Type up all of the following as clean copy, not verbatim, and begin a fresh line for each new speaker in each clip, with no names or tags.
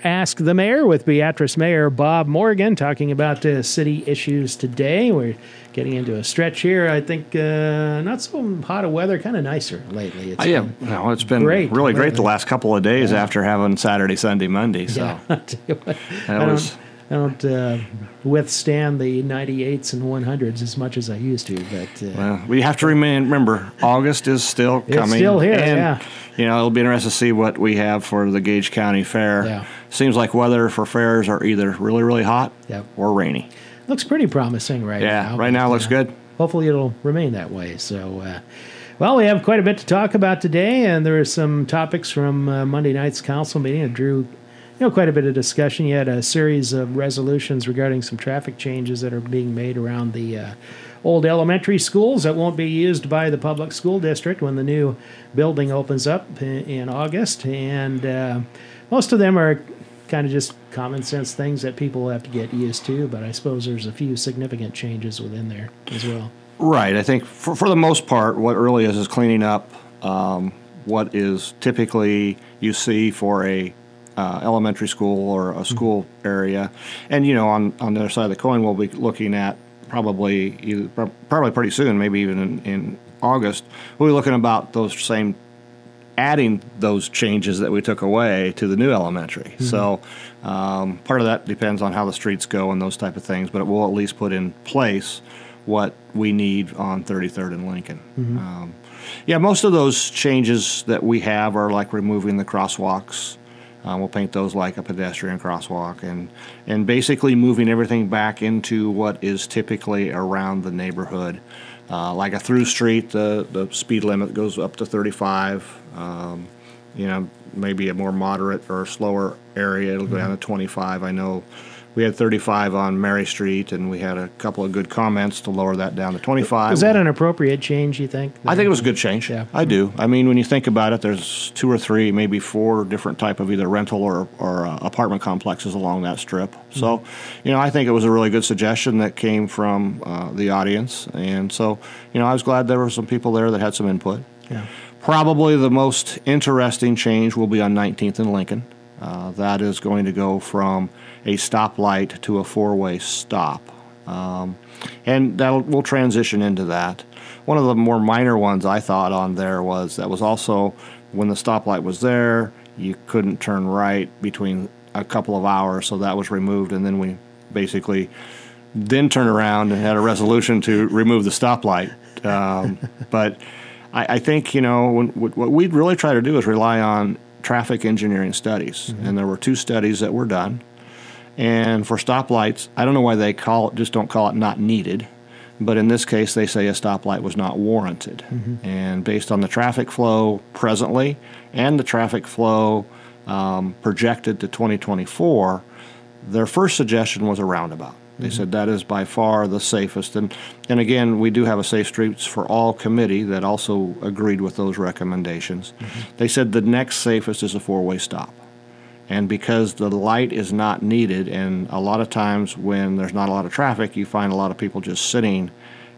Ask the Mayor with Beatrice Mayor Bob Morgan, talking about city issues today. We're getting into a stretch here. I think not so hot of weather, kind of nicer lately.
It's been great, really great the last couple of days after having Saturday, Sunday, Monday. So
I don't withstand the 98s and 100s as much as I used to. But
we have to remember, August is still coming.
It's still here,
and, it'll be interesting to see what we have for the Gage County Fair.
Yeah.
Seems like weather for fairs are either really, really hot or rainy.
Looks pretty promising right now.
Yeah, right now it looks good.
Hopefully it'll remain that way. So, well, we have quite a bit to talk about today, and there are some topics from Monday night's council meeting that drew quite a bit of discussion. You had a series of resolutions regarding some traffic changes that are being made around the old elementary schools that won't be used by the public school district when the new building opens up in August. And most of them are kind of just common sense things that people have to get used to, but I suppose there's a few significant changes within there as well.
Right. I think for the most part, what really is cleaning up what is typically you see for a elementary school or a school area. And, on the other side of the coin, we'll be looking at probably pretty soon, maybe even in August, we'll be looking about adding those changes that we took away to the new elementary. Mm-hmm. So part of that depends on how the streets go and those type of things, but it will at least put in place what we need on 33rd and Lincoln. Mm-hmm. Most of those changes that we have are like removing the crosswalks. We'll paint those like a pedestrian crosswalk and basically moving everything back into what is typically around the neighborhood. Like a through street, the speed limit goes up to 35. Maybe a more moderate or slower area, it'll go down to 25. I know we had 35 on Mary Street, and we had a couple of good comments to lower that down to 25.
Was that an appropriate change, you think?
I think it was a good change. Yeah. I do. I mean, when you think about it, there's 2 or 3, maybe 4 different type of either rental or apartment complexes along that strip. Mm-hmm. So, I think it was a really good suggestion that came from the audience. And so, I was glad there were some people there that had some input.
Yeah.
Probably the most interesting change will be on 19th and Lincoln. That is going to go from a stoplight to a 4-way stop. And we'll transition into that. One of the more minor ones I thought on there was also when the stoplight was there, you couldn't turn right between a couple of hours, so that was removed. And then we basically then turned around and had a resolution to remove the stoplight. But I think, what we'd really try to do is rely on traffic engineering studies. Mm-hmm. And there were 2 studies that were done. And for stoplights, I don't know why they don't call it not needed, but in this case they say a stoplight was not warranted. Mm-hmm. And based on the traffic flow presently and the traffic flow projected to 2024, their first suggestion was a roundabout. They mm-hmm. said that is by far the safest. And again, we do have a Safe Streets for All committee that also agreed with those recommendations. Mm-hmm. They said the next safest is a 4-way stop. And because the light is not needed, and a lot of times when there's not a lot of traffic, you find a lot of people just sitting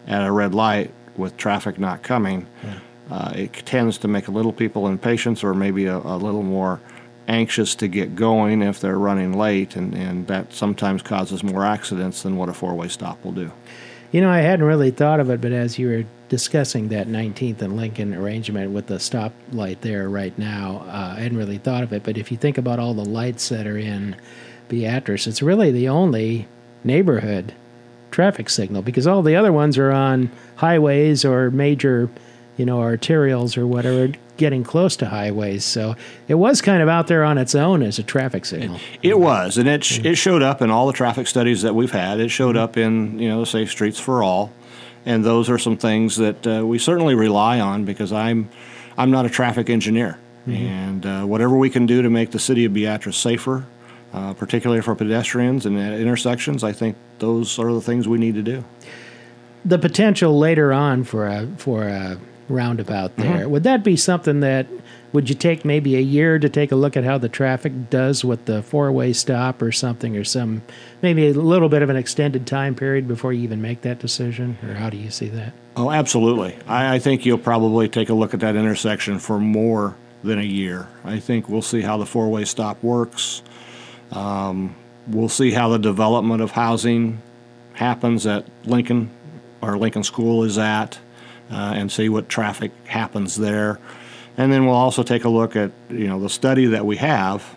at a red light with traffic not coming. Yeah. It tends to make a little people impatient or maybe a little more anxious to get going if they're running late, and that sometimes causes more accidents than what a 4-way stop will do.
I hadn't really thought of it, but as you were discussing that 19th and Lincoln arrangement with the stoplight there right now, I hadn't really thought of it. But if you think about all the lights that are in Beatrice, it's really the only neighborhood traffic signal, because all the other ones are on highways or major, arterials or whatever, getting close to highways. So it was kind of out there on its own as a traffic signal.
It was, and it showed up in all the traffic studies that we've had. It showed up in, the Safe Streets for All. And those are some things that we certainly rely on, because I'm not a traffic engineer. Mm-hmm. And whatever we can do to make the city of Beatrice safer, particularly for pedestrians and at intersections, I think those are the things we need to do.
The potential later on for a roundabout there, mm-hmm. would that be something that, would you take maybe a year to take a look at how the traffic does with the 4-way stop or something, or maybe a little bit of an extended time period before you even make that decision? Or how do you see that?
Oh, absolutely. I think you'll probably take a look at that intersection for more than a year. I think we'll see how the 4-way stop works. We'll see how the development of housing happens at Lincoln, or Lincoln School is at, and see what traffic happens there. And then we'll also take a look at, the study that we have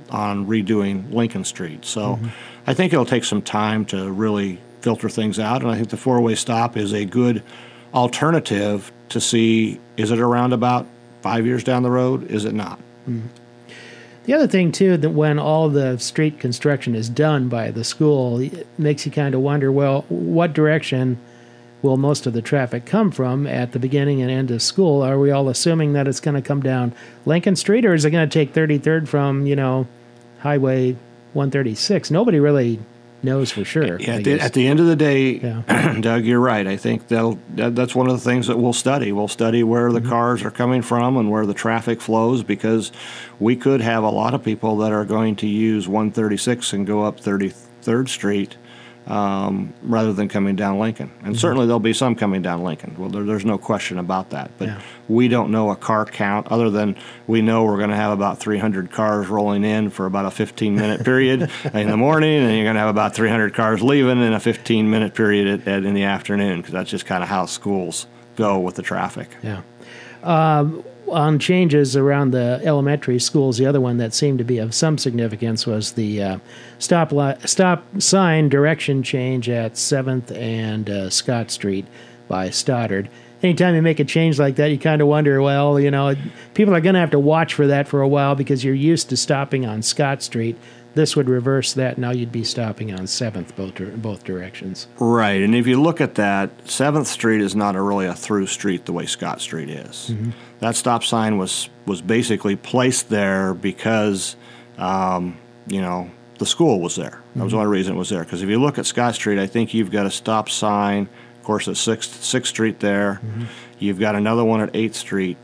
on redoing Lincoln Street. So I think it'll take some time to really filter things out, and I think the four-way stop is a good alternative to see, is it a roundabout 5 years down the road? Is it not?
The other thing, too, that when all the street construction is done by the school, it makes you kind of wonder, well, what direction will most of the traffic come from at the beginning and end of school? Are we all assuming that it's going to come down Lincoln Street, or is it going to take 33rd from, Highway 136? Nobody really knows for sure.
Yeah, at the end of the day, Doug, you're right. I think that's one of the things that we'll study. We'll study where the cars are coming from and where the traffic flows, because we could have a lot of people that are going to use 136 and go up 33rd Street rather than coming down Lincoln. And certainly there'll be some coming down Lincoln. Well, there's no question about that. But we don't know a car count, other than we know we're going to have about 300 cars rolling in for about a 15-minute period in the morning, and you're going to have about 300 cars leaving in a 15-minute period in the afternoon, because that's just kind of how schools go with the traffic.
Yeah. On changes around the elementary schools, the other one that seemed to be of some significance was the stop sign direction change at 7th and Scott Street by Stoddard. Anytime you make a change like that, you kind of wonder, well, people are going to have to watch for that for a while, because you're used to stopping on Scott Street. This would reverse that. Now you'd be stopping on 7th both directions.
Right, and if you look at that, 7th Street is not really a through street the way Scott Street is. That stop sign was basically placed there because, the school was there. That was the only reason it was there. Because if you look at Scott Street, I think you've got a stop sign, of course, at 6th Street there. You've got another one at 8th Street.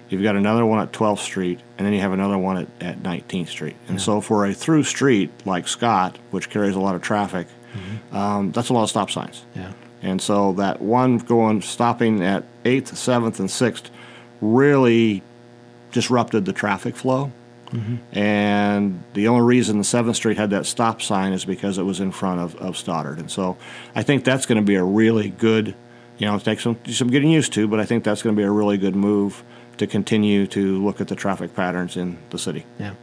You've got another one at 12th Street, and then you have another one at 19th Street. And so for a through street like Scott, which carries a lot of traffic, that's a lot of stop signs.
Yeah.
And so that one stopping at 8th, 7th, and 6th really disrupted the traffic flow. And the only reason the 7th Street had that stop sign is because it was in front of Stoddard. And so I think that's going to be a really good, it takes some getting used to, but I think that's going to be a really good move to continue to look at the traffic patterns in the city.
Yeah.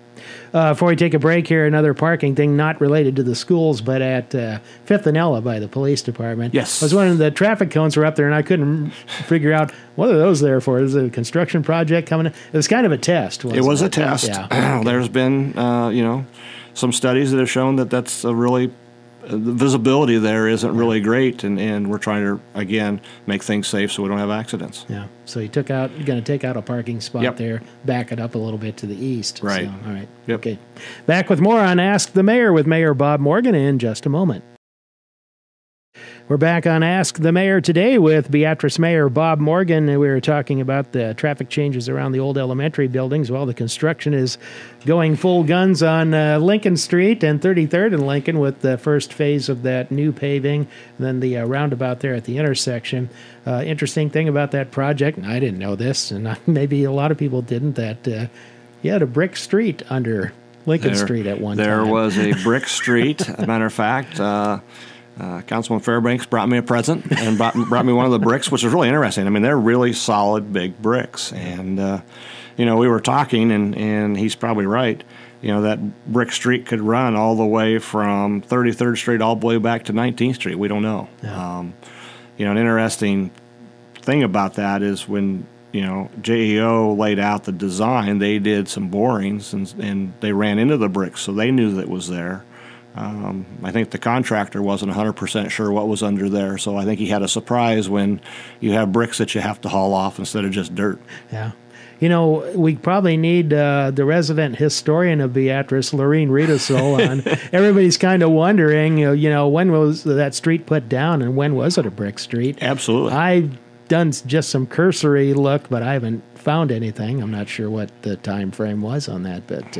Before we take a break here, another parking thing not related to the schools, but at 5th and Ella by the police department.
Yes.
I was wondering, the traffic cones were up there, and I couldn't figure out what are those there for. Is it a construction project coming in? It was kind of a test, wasn't it?
It was a test.
Yeah.
There's been, some studies that have shown that that's a really the visibility there isn't really great, and we're trying to, again, make things safe so we don't have accidents.
Yeah. So you're going to take out a parking spot there, back it up a little bit to the east.
Right.
So, all right.
Yep.
Okay. Back with more on Ask the Mayor with Mayor Bob Morgan in just a moment. We're back on Ask the Mayor today with Beatrice Mayor Bob Morgan. We were talking about the traffic changes around the old elementary buildings. Well, the construction is going full guns on Lincoln Street and 33rd and Lincoln with the first phase of that new paving, and then the roundabout there at the intersection. Interesting thing about that project, and I didn't know this, and maybe a lot of people didn't, that you had a brick street under Lincoln Street at one time.
There was a brick street. As a matter of fact, Councilman Fairbanks brought me a present and brought me one of the bricks, which is really interesting. I mean, they're really solid, big bricks. And, we were talking, and he's probably right. That brick street could run all the way from 33rd Street all the way back to 19th Street. We don't know.
Yeah.
An interesting thing about that is when, JEO laid out the design, they did some borings, and they ran into the bricks, so they knew that it was there. I think the contractor wasn't 100% sure what was under there, so I think he had a surprise when you have bricks that you have to haul off instead of just dirt.
Yeah. We probably need the resident historian of Beatrice, Lorene Riedesel, on. Everybody's kind of wondering, when was that street put down and when was it a brick street?
Absolutely.
I've done just some cursory look, but I haven't found anything. I'm not sure what the time frame was on that, but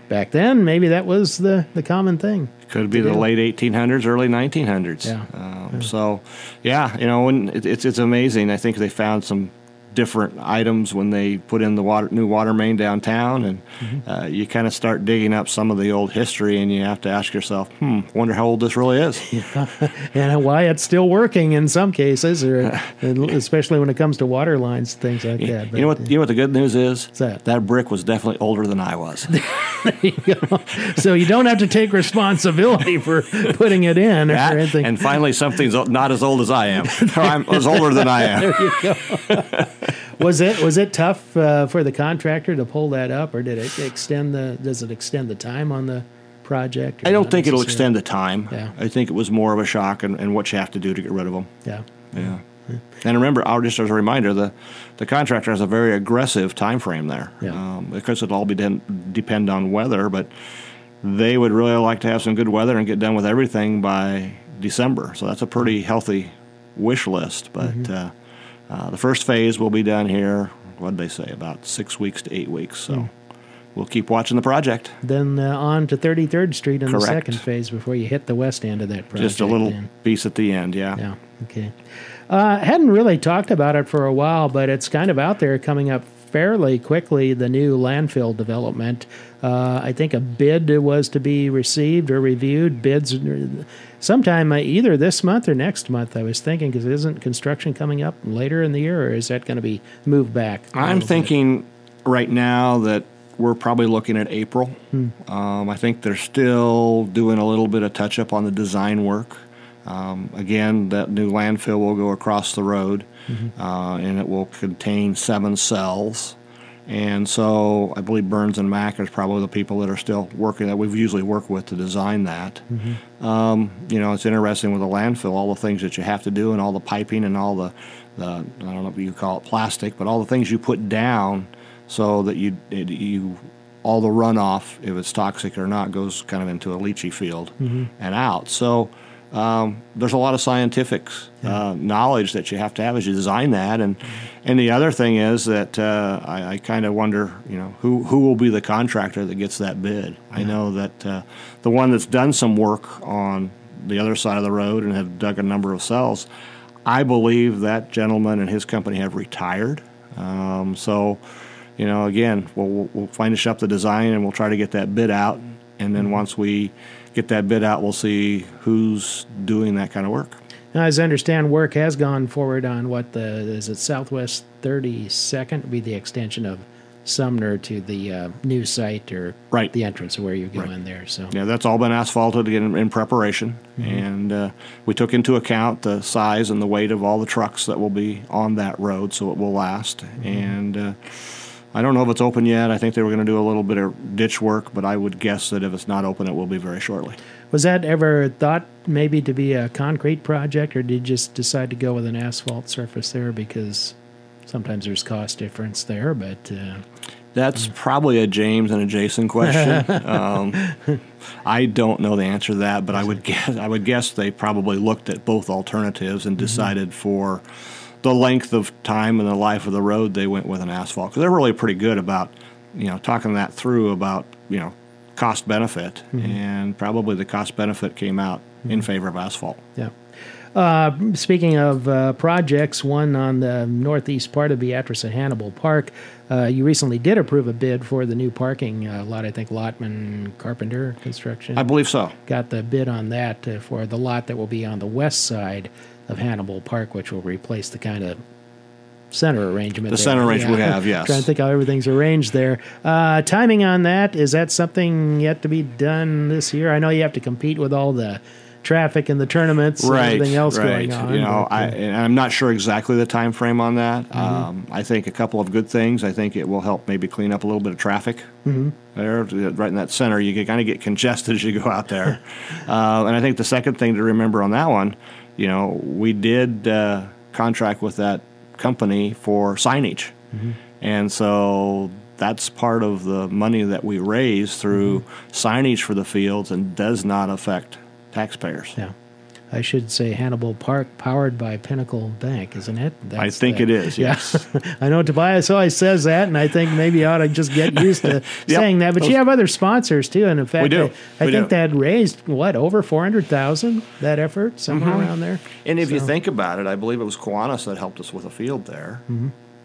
back then, maybe that was the common thing.
Could be the late 1800s, early 1900s.
Yeah.
So, when it's amazing. I think they found some different items when they put in the new water main downtown, and you kind of start digging up some of the old history, and you have to ask yourself, wonder how old this really is.
Yeah. And why it's still working in some cases, or especially when it comes to water lines, things like that. But,
you know what the good news is?
What's that?
That brick was definitely older than I was.
There you go. So you don't have to take responsibility for putting it in or anything.
And finally, something's not as old as I am. Or I'm as older than I am.
There you go. Was it tough for the contractor to pull that up, or did it extend the time on the project?
I don't think it'll extend the time.
Yeah.
I think it was more of a shock and what you have to do to get rid of them.
Yeah.
Yeah. And remember, just as a reminder, the contractor has a very aggressive time frame there.
Yeah.
Because it'll all depend on weather, but they would really like to have some good weather and get done with everything by December. So that's a pretty healthy wish list. But the first phase will be done here, what did they say, about 6 weeks to 8 weeks. So we'll keep watching the project.
Then on to 33rd Street in
Correct.
the second phase before you hit the west end of that project.
Just a little piece at the end, yeah.
Yeah, okay. Hadn't really talked about it for a while, but it's kind of out there coming up fairly quickly, the new landfill development. I think a bid was to be received or reviewed. Bids sometime either this month or next month, I was thinking, because isn't construction coming up later in the year, or is that going to be moved back?
I'm thinking right now that we're probably looking at April. I think they're still doing a little bit of touch-up on the design work. Again, that new landfill will go across the road, and it will contain 7 cells. And so I believe Burns and Mack is probably the people that are still working, that we've usually worked with to design that. It's interesting with the landfill, all the things that you have to do and all the piping and all the I don't know if you call it plastic, but all the things you put down so that you all the runoff, if it's toxic or not, goes kind of into a leachy field and out. So there's a lot of scientific knowledge that you have to have as you design that, and the other thing is that I kind of wonder, who will be the contractor that gets that bid. I know that the one that's done some work on the other side of the road and have dug a number of cells, I believe that gentleman and his company have retired. Again, we'll finish up the design and we'll try to get that bid out, and then once we get that bid out, we'll see who's doing that kind of work.
Now, as I understand, work has gone forward on is it Southwest 32nd, would be the extension of Sumner to the new site, or the entrance where you go in there. So
yeah, that's all been asphalted in preparation, and we took into account the size and the weight of all the trucks that will be on that road, so it will last. And I don't know if it's open yet. I think they were going to do a little bit of ditch work, but I would guess that if it's not open, it will be very shortly.
Was that ever thought maybe to be a concrete project, or did you just decide to go with an asphalt surface there because sometimes there's cost difference there? But
that's probably a James and a Jason question. I don't know the answer to that, but I would guess they probably looked at both alternatives and decided for the length of time and the life of the road, they went with an asphalt, because they're really pretty good about, talking that through about, cost benefit, and probably the cost benefit came out in favor of asphalt.
Yeah. Speaking of projects, one on the northeast part of Beatrice and Hannibal Park, you recently did approve a bid for the new parking lot. I think Lotman Carpenter Construction.
I believe so.
Got the bid on that for the lot that will be on the west side of Hannibal Park, which will replace the kind of center arrangement.
The center arrangement we have, yes.
Trying to think how everything's arranged there. Timing on that, is that something yet to be done this year? I know you have to compete with all the traffic and the tournaments and everything else going on.
I'm not sure exactly the time frame on that. I think a couple of good things. I think it will help maybe clean up a little bit of traffic there. Right in that center, you kind of get congested as you go out there. And I think the second thing to remember on that one, we did contract with that company for signage. And so that's part of the money that we raise through signage for the fields and does not affect taxpayers.
Yeah. I should say Hannibal Park, powered by Pinnacle Bank, isn't it?
I think it is, yes.
I know Tobias always says that, and I think maybe I ought to just get used to saying that. But you have other sponsors, too, and in fact,
we do.
I think that raised, over $400,000, that effort, somewhere around there?
And if you think about it, I believe it was Kiwanis that helped us with a field there.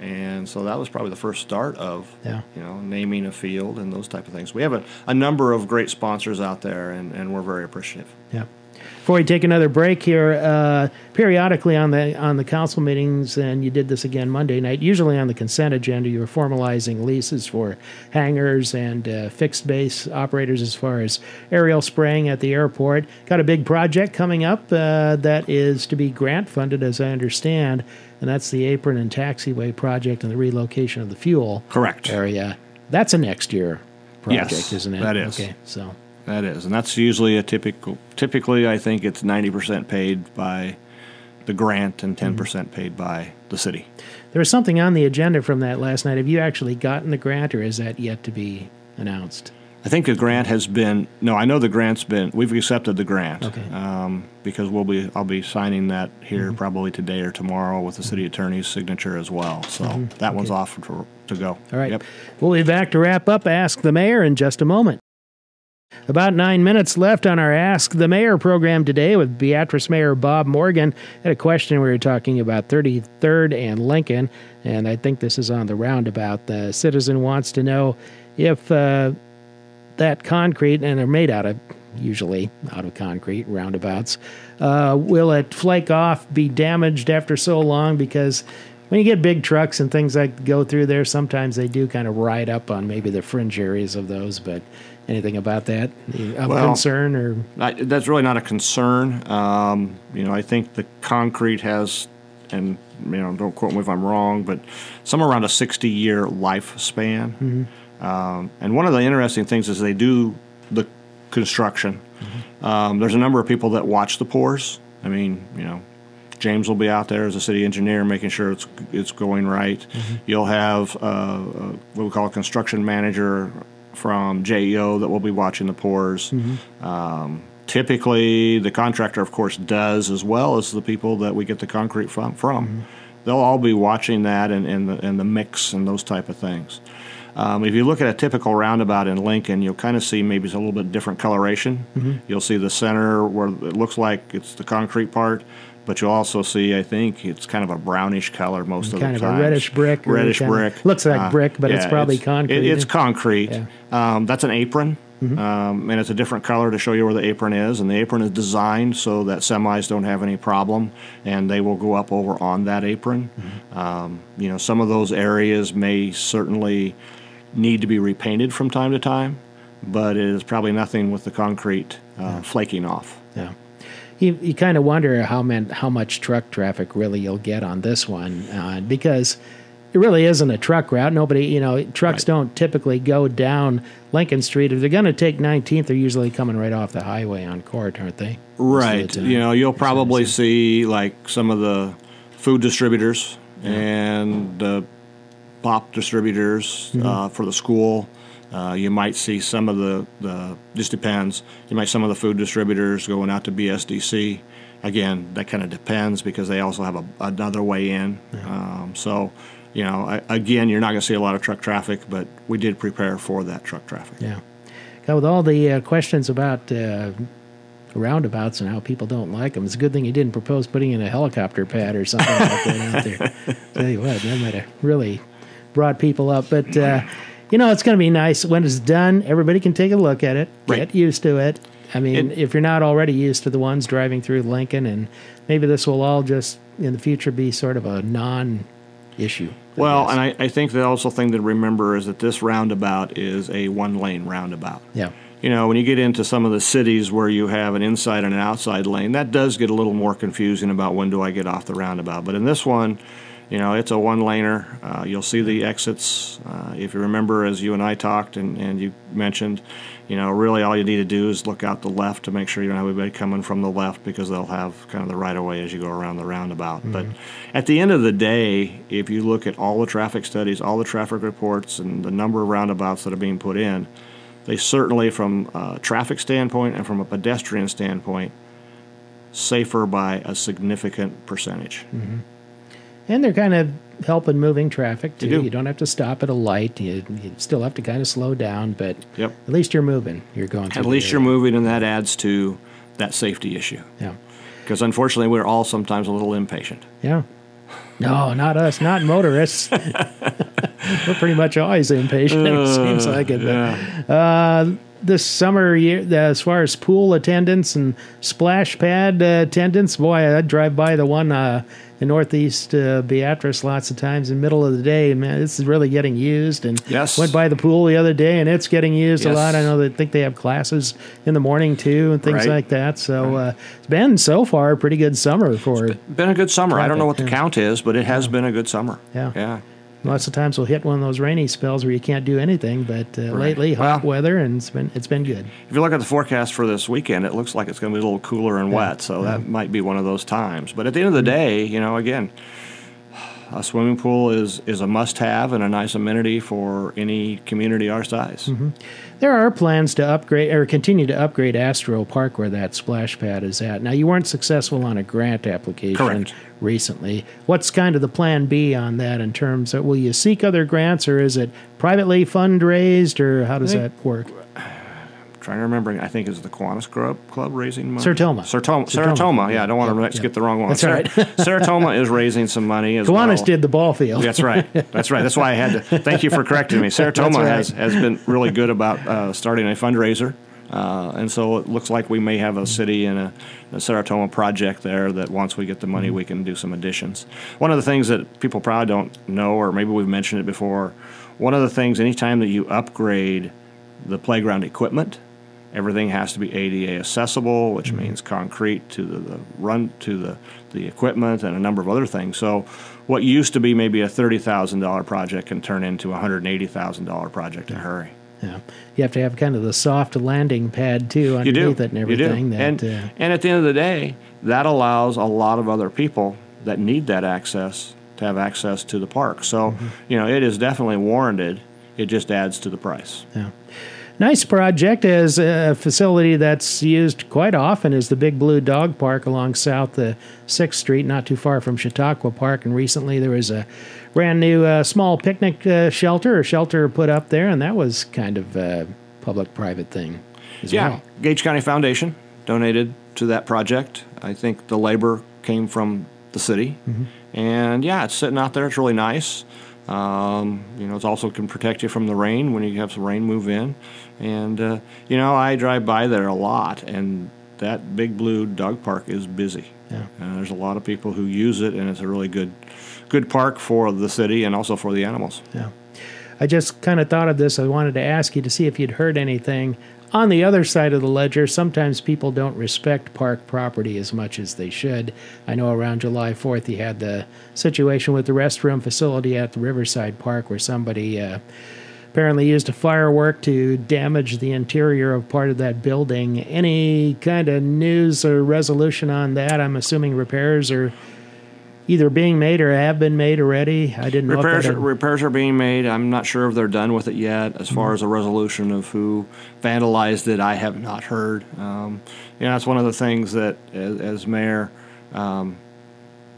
And so that was probably the first start of,
Yeah.
naming a field and those type of things. We have a number of great sponsors out there, and we're very appreciative.
Yeah. Before we take another break here, periodically on the council meetings, and you did this again Monday night, usually on the consent agenda, you were formalizing leases for hangars and fixed base operators as far as aerial spraying at the airport. Got a big project coming up that is to be grant funded, as I understand, and that's the apron and taxiway project and the relocation of the fuel
Correct.
area. That's a next year project,
Yes,
isn't it?
that is.
Okay, so.
That is, and that's usually typically I think it's 90% paid by the grant and 10% paid by the city.
There was something on the agenda from that last night. Have you actually gotten the grant, or is that yet to be announced?
I think the grant has been, I know the grant's been, we've accepted the grant.
Okay.
Because I'll be signing that here probably today or tomorrow with the city attorney's signature as well. So that one's off to go.
All right.
Yep.
We'll be back to wrap up Ask the Mayor in just a moment. About 9 minutes left on our Ask the Mayor program today with Beatrice Mayor Bob Morgan. Had a question. We were talking about 33rd and Lincoln, and I think this is on the roundabout. The citizen wants to know if that concrete, and they're made usually out of concrete, roundabouts, will it flake off, be damaged after so long? Because when you get big trucks and things that go through there, sometimes they do kind of ride up on maybe the fringe areas of those, but anything about that of concern? Or
that's really not a concern. I think the concrete has, and don't quote me if I'm wrong, but somewhere around a 60-year lifespan. And one of the interesting things is they do the construction. There's a number of people that watch the pours. I mean, James will be out there as a city engineer making sure it's going right. You'll have what we call a construction manager from JEO that will be watching the pours. Typically, the contractor, of course, does, as well as the people that we get the concrete from. They'll all be watching that and the mix and those type of things. If you look at a typical roundabout in Lincoln, you'll kind of see maybe it's a little bit different coloration. You'll see the center where it looks like it's the concrete part, but you'll also see, I think, it's kind of a brownish color most of the time.
Kind of a reddish brick.
Reddish brick.
Looks like brick, but it's probably concrete.
It's concrete.
Yeah.
That's an apron, and it's a different color to show you where the apron is. And the apron is designed so that semis don't have any problem, and they will go up over on that apron. Some of those areas may certainly need to be repainted from time to time, but it is probably nothing with the concrete flaking off.
Yeah. You kind of wonder how much truck traffic really you'll get on this one, because it really isn't a truck route. Trucks don't typically go down Lincoln Street. If they're going to take 19th, they're usually coming right off the highway on Court, aren't they?
Right. You'll probably see like some of the food distributors and the pop distributors for the school. You might see some of the just depends. You might some of the food distributors going out to BSDC. Again, that kind of depends because they also have another way in. Again, you're not going to see a lot of truck traffic, but we did prepare for that truck traffic.
Yeah. With all the questions about roundabouts and how people don't like them, it's a good thing you didn't propose putting in a helicopter pad or something like that out there. Tell you what, that might have really brought people up. But it's going to be nice when it's done. Everybody can take a look at it, get used to it. I mean, if you're not already used to the ones driving through Lincoln, and maybe this will all just in the future be sort of a non-issue.
Well, and I think the also thing to remember is that this roundabout is a one-lane roundabout.
Yeah.
When you get into some of the cities where you have an inside and an outside lane, that does get a little more confusing about when do I get off the roundabout. But in this one, it's a one-laner. You'll see the exits. If you remember, as you and I talked and you mentioned, really all you need to do is look out the left to make sure you don't have anybody coming from the left because they'll have kind of the right-of-way as you go around the roundabout. But at the end of the day, if you look at all the traffic studies, all the traffic reports, and the number of roundabouts that are being put in, they certainly, from a traffic standpoint and from a pedestrian standpoint, safer by a significant percentage.
And they're kind of helping moving traffic, too.
They do.
You don't have to stop at a light. You still have to kind of slow down, but
at
least you're moving. You're going through
At least you're moving, and that adds to that safety issue.
Yeah.
Because unfortunately, we're all sometimes a little impatient.
Yeah. No, not us, not motorists. We're pretty much always impatient, it seems like it.
Yeah.
This summer, as far as pool attendance and splash pad attendance, boy, I'd drive by the one in Northeast Beatrice lots of times in the middle of the day. Man, this is really getting used. And
Yes.
went by the pool the other day, and it's getting used a
Yes.
lot. I know think they have classes in the morning, too, and things
Right.
like that. So it's been, so far, a pretty good summer for it.
Been a good summer. I don't know what the
Yeah.
count is, but it has been a good summer.
Yeah.
Yeah.
Lots of times we'll hit one of those rainy spells where you can't do anything, but lately, hot
Well,
weather, and it's been good.
If you look at the forecast for this weekend, it looks like it's going to be a little cooler and wet, so that might be one of those times. But at the end of the day, again, a swimming pool is a must-have and a nice amenity for any community our size.
There are plans to upgrade or continue to upgrade Astro Park where that splash pad is at. Now, you weren't successful on a grant application
Correct.
recently. What's kind of the plan B on that in terms of, will you seek other grants, or is it privately fundraised, or how does that work?
Trying to remember, I think it's the Kiwanis Club raising money.
Sertoma.
Sertoma. Yeah, I don't want to get the wrong one.
That's all right.
Sertoma is raising some money as well.
Kiwanis did the ball field.
That's right. That's right. That's why I had to. Thank you for correcting me. Sertoma
That's
has been really good about starting a fundraiser, and so it looks like we may have a city and a Sertoma project there that once we get the money, we can do some additions. One of the things that people probably don't know, or maybe we've mentioned it before, one of the things, anytime that you upgrade the playground equipment, everything has to be ADA accessible, which means concrete to the equipment and a number of other things. So what used to be maybe a $30,000 project can turn into a $180,000 project in a hurry.
Yeah. You have to have kind of the soft landing pad, too, underneath it and everything.
You do. And at the end of the day, that allows a lot of other people that need that access to have access to the park. So, it is definitely warranted. It just adds to the price.
Yeah. Nice project. As a facility that's used quite often is the Big Blue Dog Park along South 6th Street, not too far from Chautauqua Park. And recently there was a brand new small picnic shelter put up there, and that was kind of a public-private thing as well.
Gage County Foundation donated to that project. I think the labor came from the city. And, it's sitting out there. It's really nice. It also can protect you from the rain when you have some rain move in. And, I drive by there a lot, and that Big Blue Dog Park is busy.
Yeah.
There's a lot of people who use it, and it's a really good park for the city and also for the animals.
Yeah. I just kind of thought of this. I wanted to ask you to see if you'd heard anything. On the other side of the ledger, sometimes people don't respect park property as much as they should. I know around July 4th you had the situation with the restroom facility at the Riverside Park where somebody apparently used a firework to damage the interior of part of that building. Any kind of news or resolution on that? I'm assuming repairs are either being made or have been made already. I didn't know
repairs are being made. I'm not sure if they're done with it yet. As far as a resolution of who vandalized it, I have not heard. That's one of the things that, as mayor,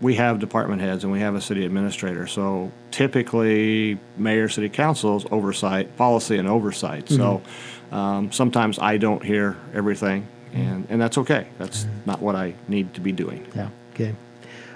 we have department heads and we have a city administrator. So typically, mayor, city council's oversight, policy and oversight. So sometimes I don't hear everything, and that's okay. That's not what I need to be doing.
Yeah. Okay.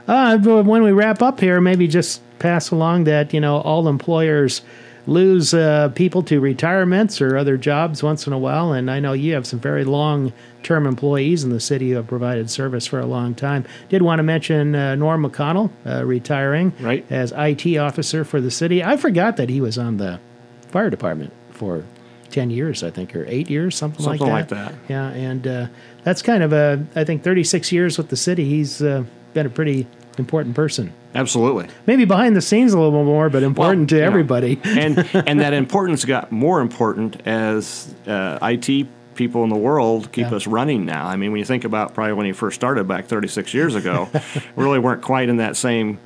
When we wrap up here, maybe just pass along that, all employers lose people to retirements or other jobs once in a while. And I know you have some very long-term employees in the city who have provided service for a long time. Did want to mention Norm McConnell retiring as IT officer for the city. I forgot that he was on the fire department for 10 years, I think, or 8 years, something like that. Yeah, and that's kind of I think 36 years with the city. He's been a pretty important person.
Absolutely.
Maybe behind the scenes a little bit more, but important to everybody.
and that importance got more important as IT people in the world keep us running now. I mean, when you think about probably when he first started back 36 years ago, we really weren't quite in that same,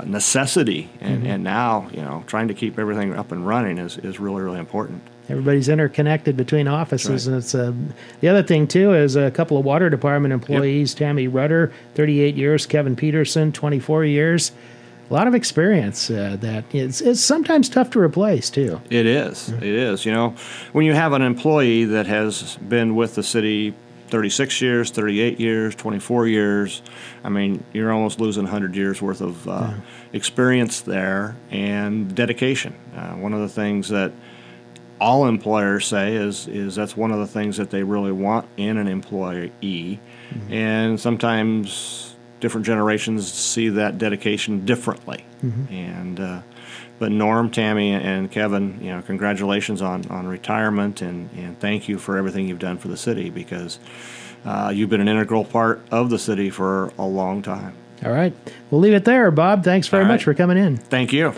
necessity. And now, trying to keep everything up and running is really, really important.
Everybody's interconnected between offices, and it's the other thing too is a couple of water department employees. Tammy Rudder, 38 years. Kevin Petersen, 24 years. A lot of experience that it's sometimes tough to replace too.
It is. It is. When you have an employee that has been with the city 36 years, 38 years, 24 years. I mean, you're almost losing 100 years worth of experience there and dedication. One of the things that all employers say is that's one of the things that they really want in an employee. Mm-hmm. And sometimes different generations see that dedication differently. Mm-hmm. And but Norm, Tammy, and Kevin, congratulations on retirement, and thank you for everything you've done for the city, because you've been an integral part of the city for a long time.
All right. We'll leave it there, Bob. Thanks very much for coming in.
Thank you.